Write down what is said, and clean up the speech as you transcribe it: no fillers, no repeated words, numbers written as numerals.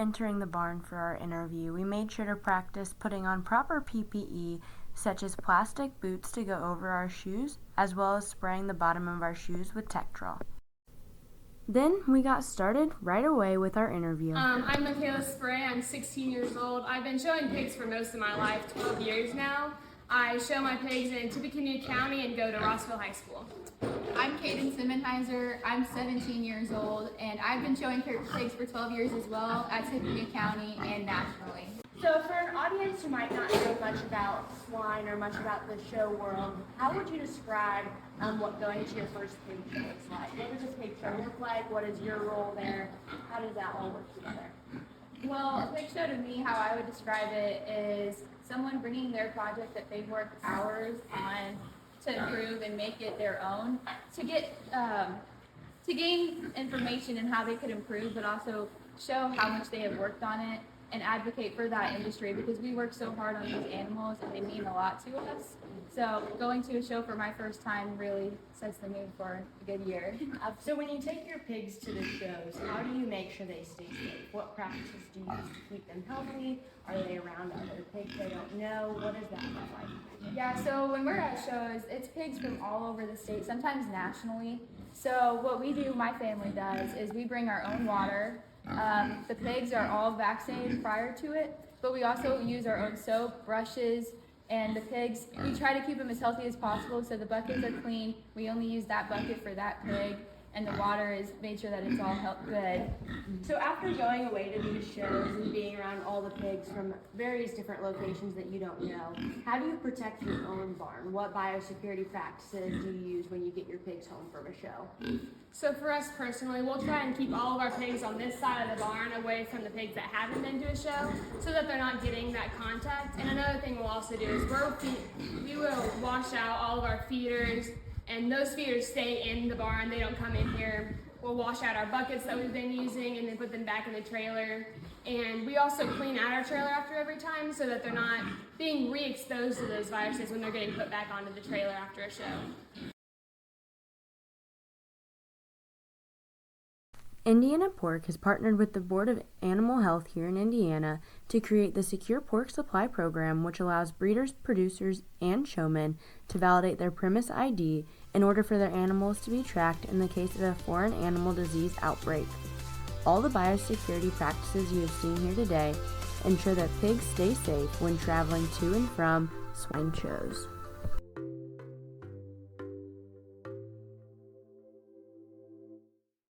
entering the barn for our interview, we made sure to practice putting on proper PPE, such as plastic boots to go over our shoes, as well as spraying the bottom of our shoes with Tektrol. Then we got started right away with our interview. I'm Michaela Spray. I'm 16 years old. I've been showing pigs for most of my life, 12 years now. I show my pigs in Tippecanoe County and go to Rossville High School. I'm Kaden Simmenheiser. I'm 17 years old, and I've been showing pigs for 12 years as well at Tippecanoe County and nationally. So for an audience who might not know much about swine or much about the show world, how would you describe what going to your first pig show is like? What does a pig show look like? What is your role there? How does that all work together? Well, a pig show to me, how I would describe it is someone bringing their project that they've worked hours on to improve and make it their own, to get to gain information and how they could improve, but also show how much they have worked on it and advocate for that industry, because we work so hard on these animals and they mean a lot to us. So going to a show for my first time really sets the mood for a good year. So when you take your pigs to the shows, how do you make sure they stay safe? What practices do you use to keep them healthy? Are they around other pigs they don't know? What does that look like? Yeah, so when we're at shows, it's pigs from all over the state, sometimes nationally. So what we do, my family does, is we bring our own water. The pigs are all vaccinated prior to it, but we also use our own soap, brushes, and the pigs, we try to keep them as healthy as possible, so the buckets are clean. We only use that bucket for that pig, and the water is made sure that it's all good. So after going away to these shows and being around all the pigs from various different locations that you don't know, how do you protect your own barn? What biosecurity practices do you use when you get your pigs home from a show? So for us personally, we'll try and keep all of our pigs on this side of the barn away from the pigs that haven't been to a show, so that they're not getting that contact. And another thing we'll also do is we will wash out all of our feeders, and those feeders stay in the barn. They don't come in here. We'll wash out our buckets that we've been using and then put them back in the trailer. And we also clean out our trailer after every time, so that they're not being re-exposed to those viruses when they're getting put back onto the trailer after a show. Indiana Pork has partnered with the Board of Animal Health here in Indiana to create the Secure Pork Supply Program, which allows breeders, producers, and showmen to validate their premise ID in order for their animals to be tracked in the case of a foreign animal disease outbreak. All the biosecurity practices you have seen here today ensure that pigs stay safe when traveling to and from swine shows.